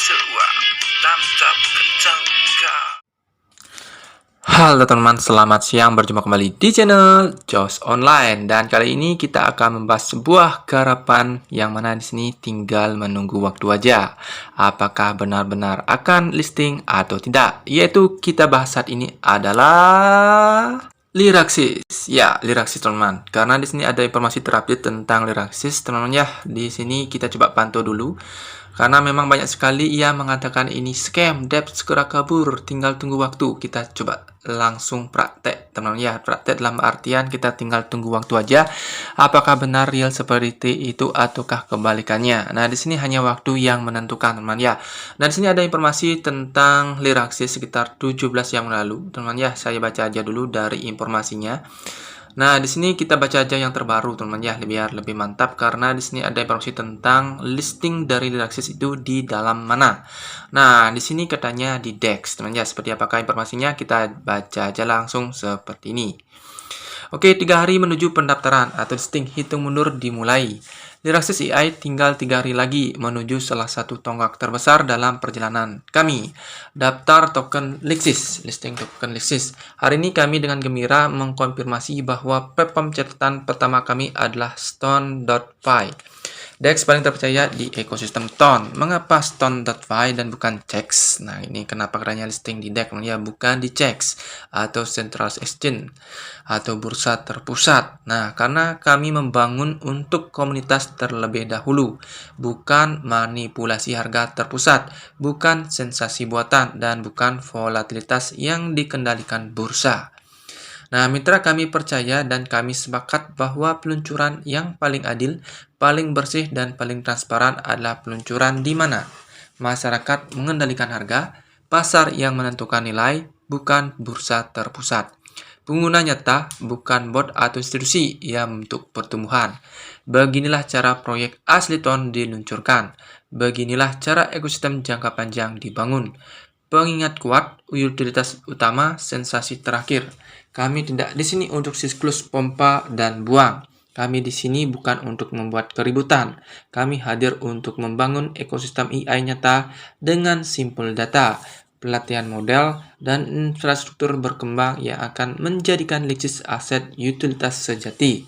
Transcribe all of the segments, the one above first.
seruang, mantap kencang kah. Halo teman-teman, selamat siang. Berjumpa kembali di channel Jos Online. Dan kali ini kita akan membahas sebuah garapan yang mana di sini tinggal menunggu waktu aja. Apakah benar-benar akan listing atau tidak? Yaitu kita bahas saat ini adalah Lyraxis. Ya, Lyraxis teman-teman. Karena di sini ada informasi terupdate tentang Lyraxis, teman-teman ya. Di sini kita coba pantau dulu. Karena memang banyak sekali yang mengatakan ini scam, debt segera kabur, tinggal tunggu waktu. Kita coba langsung praktek, teman-teman ya. Praktek dalam artian kita tinggal tunggu waktu aja. Apakah benar real seperti itu ataukah kebalikannya? Nah, di sini hanya waktu yang menentukan, teman-teman ya. Nah, di sini ada informasi tentang Lyraxis sekitar 17 jam lalu, teman-teman ya. Saya baca aja dulu dari informasinya. Nah, di sini kita baca aja yang terbaru, teman-teman ya, biar lebih mantap karena di sini ada informasi tentang listing dari Lyraxis itu di dalam mana. Nah, di sini katanya di DEX, teman-teman ya. Seperti apakah informasinya? Kita baca aja langsung seperti ini. Oke, 3 hari menuju pendaftaran atau listing, hitung mundur dimulai. Lyraxis AI tinggal 3 hari lagi menuju salah satu tonggak terbesar dalam perjalanan kami. Daftar token Lyraxis, listing token Lyraxis. Hari ini kami dengan gembira mengkonfirmasi bahwa platform catatan pertama kami adalah Stone.fi. DEX paling terpercaya di ekosistem TON. Mengapa Stone.fi dan bukan CEX? Nah, ini kenapa katanya listing di DEX ya, bukan di CEX atau Central Exchange atau bursa terpusat. Nah, karena kami membangun untuk komunitas terlebih dahulu, bukan manipulasi harga terpusat, bukan sensasi buatan, dan bukan volatilitas yang dikendalikan bursa. Nah, mitra kami percaya dan kami sepakat bahwa peluncuran yang paling adil, paling bersih, dan paling transparan adalah peluncuran di mana masyarakat mengendalikan harga, pasar yang menentukan nilai, bukan bursa terpusat. Pengguna nyata, bukan bot atau institusi yang untuk pertumbuhan. Beginilah cara proyek asli TON diluncurkan. Beginilah cara ekosistem jangka panjang dibangun. Pengingat kuat, utilitas utama, sensasi terakhir. Kami tidak di sini untuk siklus pompa dan buang. Kami di sini bukan untuk membuat keributan. Kami hadir untuk membangun ekosistem AI nyata dengan simpel data, pelatihan model, dan infrastruktur berkembang yang akan menjadikan Lyraxis aset utilitas sejati.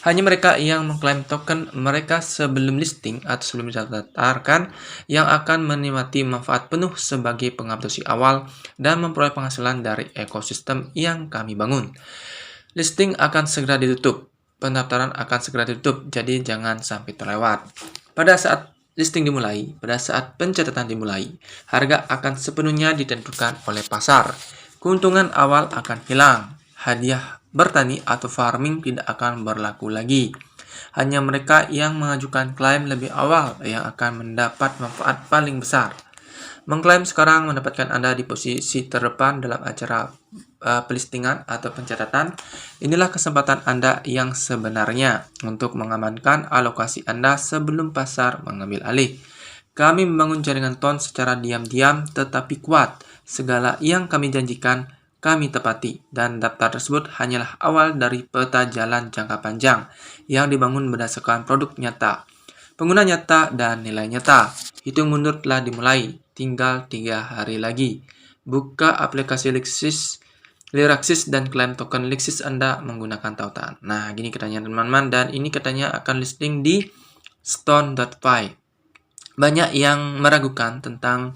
Hanya mereka yang mengklaim token mereka sebelum listing atau sebelum didaftarkan yang akan menikmati manfaat penuh sebagai pengaplikasi awal dan memperoleh penghasilan dari ekosistem yang kami bangun. Listing akan segera ditutup, pendaftaran akan segera ditutup, jadi jangan sampai terlewat. Pada saat listing dimulai, pada saat pencatatan dimulai, harga akan sepenuhnya ditentukan oleh pasar. Keuntungan awal akan hilang. Hadiah bertani atau farming tidak akan berlaku lagi. Hanya mereka yang mengajukan klaim lebih awal yang akan mendapat manfaat paling besar. Mengklaim sekarang mendapatkan Anda di posisi terdepan dalam acara pelistingan atau pencatatan. Inilah kesempatan Anda yang sebenarnya untuk mengamankan alokasi Anda sebelum pasar mengambil alih. Kami membangun jaringan TON secara diam-diam tetapi kuat. Segala yang kami janjikan kami tepati, dan daftar tersebut hanyalah awal dari peta jalan jangka panjang yang dibangun berdasarkan produk nyata, pengguna nyata, dan nilai nyata. Hitung mundur telah dimulai, tinggal 3 hari lagi. Buka aplikasi Lyraxis dan klaim token Lyraxis Anda menggunakan tautan. Nah, gini katanya teman-teman, dan ini katanya akan listing di Stone.fi. Banyak yang meragukan tentang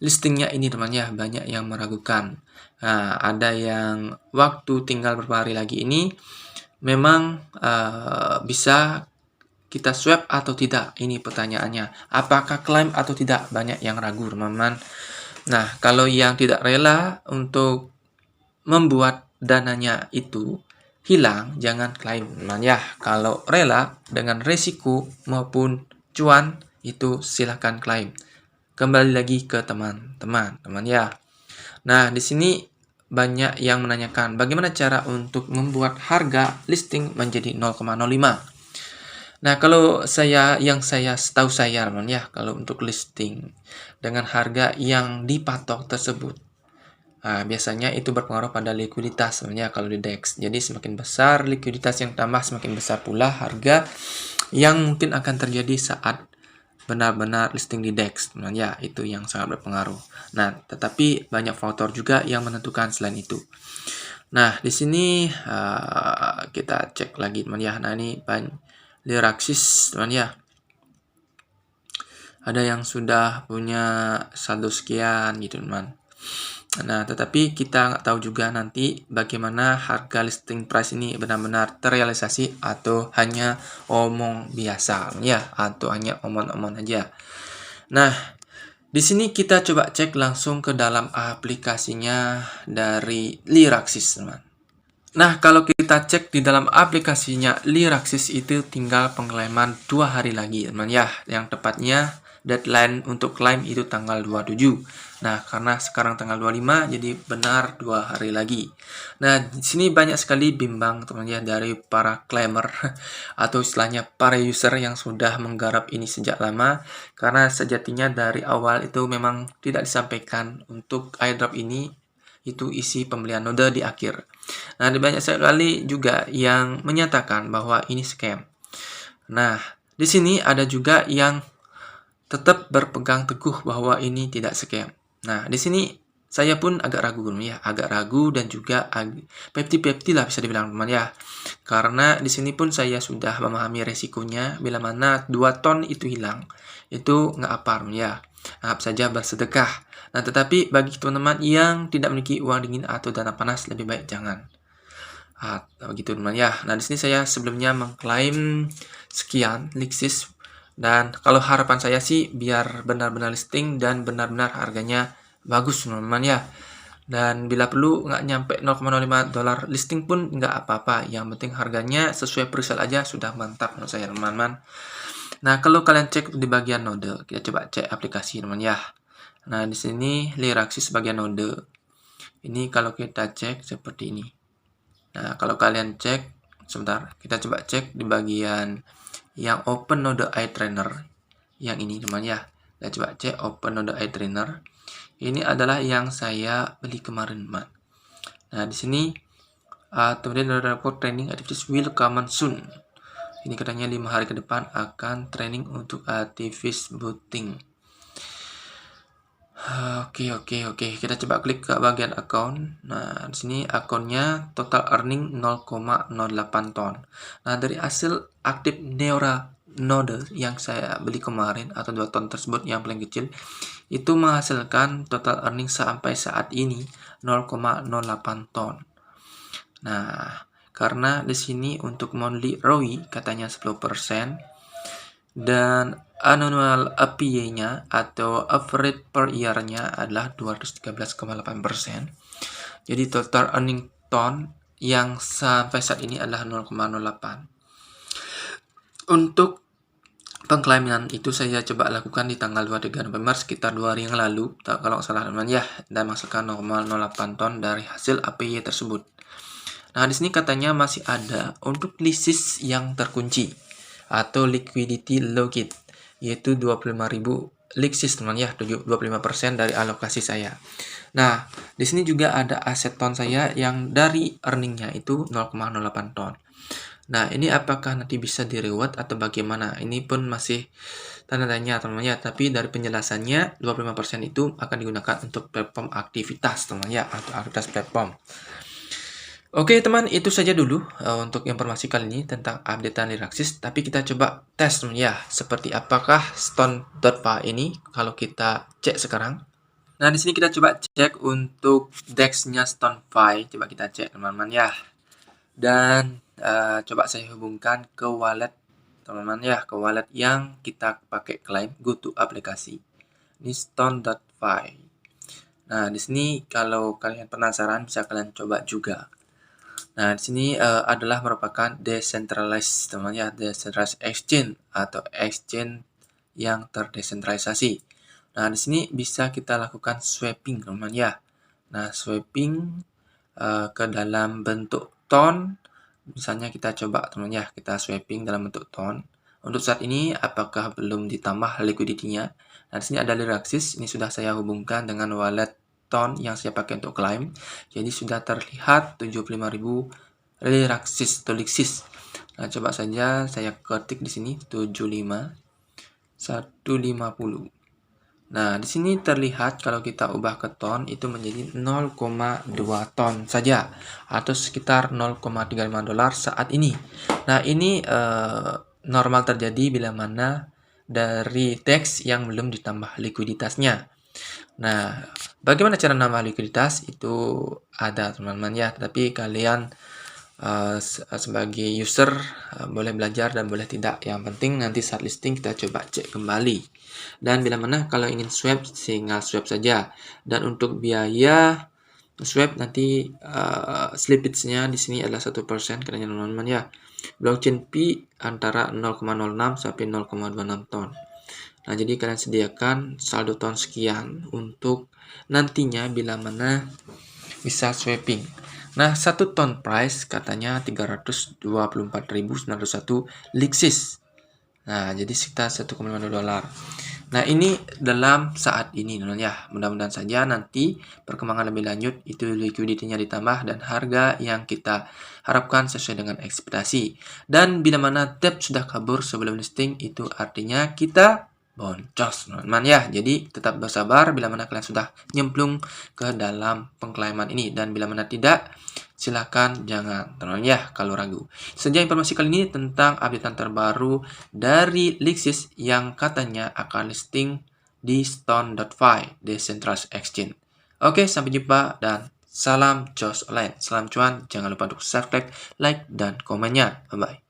listingnya ini teman ya, banyak yang meragukan. Nah, ada yang waktu tinggal beberapa hari lagi ini memang bisa kita swap atau tidak, ini pertanyaannya. Apakah klaim atau tidak, banyak yang ragu teman-teman. Nah, kalau yang tidak rela untuk membuat dananya itu hilang, jangan klaim teman ya. Kalau rela dengan resiko maupun cuan itu silahkan klaim. Kembali lagi ke teman-teman ya. Nah, di sini banyak yang menanyakan bagaimana cara untuk membuat harga listing menjadi 0,05. Nah, kalau setahu saya teman ya, kalau untuk listing dengan harga yang dipatok tersebut, biasanya itu berpengaruh pada likuiditas sebenarnya kalau di DEX. Jadi semakin besar likuiditas yang tambah, semakin besar pula harga yang mungkin akan terjadi saat benar-benar listing di DEX, teman-teman ya, itu yang sangat berpengaruh. Nah, tetapi banyak faktor juga yang menentukan selain itu. Nah, di sini kita cek lagi teman ya. Nah, ini Lyraxis teman ya. Ada yang sudah punya saldo sekian gitu teman. Nah, tetapi kita nggak tahu juga nanti bagaimana harga listing price ini benar-benar terrealisasi atau hanya omong biasa ya, atau hanya omong-omong aja. Nah, di sini kita coba cek langsung ke dalam aplikasinya dari Lyraxis teman. Nah, kalau kita cek di dalam aplikasinya Lyraxis itu tinggal pengklaiman 2 hari lagi, teman ya. Yang tepatnya deadline untuk klaim itu tanggal 27. Nah, karena sekarang tanggal 25, jadi benar 2 hari lagi. Nah, di sini banyak sekali bimbang, teman ya, dari para claimer atau istilahnya para user yang sudah menggarap ini sejak lama. Karena sejatinya dari awal itu memang tidak disampaikan untuk airdrop ini itu isi pembelian node di akhir. Nah, ada banyak sekali juga yang menyatakan bahwa ini scam. Nah, di sini ada juga yang tetap berpegang teguh bahwa ini tidak scam. Nah, di sini saya pun agak ragu ya, agak ragu dan juga pepti-pepti lah bisa dibilang teman ya. Karena di sini pun saya sudah memahami resikonya bila mana 2 ton itu hilang. Itu nggak apa ya. Anggap saja bersedekah. Nah, tetapi bagi teman-teman yang tidak memiliki uang dingin atau dana panas, lebih baik jangan. Begitu teman ya. Nah, di sini saya sebelumnya mengklaim sekian Lyraxis, dan kalau harapan saya sih biar benar-benar listing dan benar-benar harganya bagus teman-teman ya. Dan bila perlu nggak nyampe 0,05 dolar listing pun nggak apa-apa. Yang penting harganya sesuai presale aja sudah mantap menurut saya teman-teman. Nah, kalau kalian cek di bagian node, kita coba cek aplikasi teman ya. Nah, di sini Lyraxis bagian node. Ini kalau kita cek seperti ini. Nah, kalau kalian cek, sebentar, kita coba cek di bagian yang open node iTrainer. Yang ini teman ya. Kita coba cek open node iTrainer. Ini adalah yang saya beli kemarin, teman. Nah, di sini kemudian ada report training activities will come soon. Ini katanya 5 hari ke depan akan training untuk aktivis booting. Oke. Kita coba klik ke bagian account. Nah, di sini akunnya total earning 0,08 ton. Nah, dari hasil aktif Neura node yang saya beli kemarin atau 2 ton tersebut yang paling kecil itu menghasilkan total earning sampai saat ini 0,08 ton. Nah, karena di sini untuk monthly ROI katanya 10% dan annual APY-nya atau average per year-nya adalah 213,8%. Jadi total earning ton yang sampai saat ini adalah 0,08. Untuk pengklaiman itu saya coba lakukan di tanggal 23 November sekitar 2 hari yang lalu, kalau nggak salah teman ya, dan masukkan 0,08 ton dari hasil APY tersebut. Nah, di sini katanya masih ada untuk lisis yang terkunci atau liquidity locked, yaitu 25.000 Lyraxis teman ya, 25% dari alokasi saya. Nah, di sini juga ada aset ton saya yang dari earningnya itu 0,08 ton. Nah, ini apakah nanti bisa di reward atau bagaimana? Ini pun masih tanda tanya teman ya, tapi dari penjelasannya 25% itu akan digunakan untuk platform aktivitas teman ya, atau aktivitas platform. Oke teman, itu saja dulu untuk informasi kali ini tentang updatean Lyraxis. Tapi kita coba tes teman ya, seperti apakah Stone.py ini kalau kita cek sekarang. Nah, di sini kita coba cek untuk DEX-nya StonePi. Coba kita cek teman-teman ya. Dan coba saya hubungkan ke wallet teman-teman ya, ke wallet yang kita pakai klaim go to aplikasi. Ini Stone.py. Nah, di sini kalau kalian penasaran bisa kalian coba juga. Nah, di sini adalah merupakan decentralized teman ya, decentralized exchange atau exchange yang terdesentralisasi. Nah, di sini bisa kita lakukan swapping teman ya. Nah, swapping ke dalam bentuk ton, misalnya kita coba teman ya, kita swapping dalam bentuk ton. Untuk saat ini apakah belum ditambah liquidity-nya? Nah, di sini ada Lyraxis, ini sudah saya hubungkan dengan wallet ton yang saya pakai untuk klaim. Jadi sudah terlihat 75.000 Lyraxis atau Lyraxis. Nah, coba saja saya ketik di sini 75. 150. Nah, di sini terlihat kalau kita ubah ke ton itu menjadi 0,2 ton saja atau sekitar $0,35 saat ini. Nah, ini normal terjadi bila mana dari teks yang belum ditambah likuiditasnya. Nah, bagaimana cara nambah likuiditas? Itu ada teman-teman ya, tapi kalian sebagai user boleh belajar dan boleh tidak. Yang penting nanti saat listing kita coba cek kembali. Dan bila mana kalau ingin swap tinggal swap saja. Dan untuk biaya swap nanti slippage-nya di sini adalah 1% karena teman-teman ya. Blockchain fee antara 0,06 sampai 0,26 ton. Nah, jadi kalian sediakan saldo ton sekian untuk nantinya bila mana bisa swapping. Nah, 1 ton price katanya 324.901 Lixis. Nah, jadi sekitar $1,5. Nah, ini dalam saat ini teman-teman ya. Mudah-mudahan saja nanti perkembangan lebih lanjut itu liquidity-nya ditambah dan harga yang kita harapkan sesuai dengan ekspektasi. Dan bila mana debt sudah kabur sebelum listing itu artinya kita boncos teman-teman ya. Jadi tetap bersabar bila mana kalian sudah nyemplung ke dalam pengklaiman ini, dan bila mana tidak silakan jangan teman-teman ya kalau ragu. Saja informasi kali ini tentang updatean terbaru dari Lixis yang katanya akan listing di Stone.fi Decentralized Exchange. Oke, sampai jumpa dan salam Jos Online. Salam cuan, jangan lupa untuk subscribe, like, dan komennya. Bye-bye.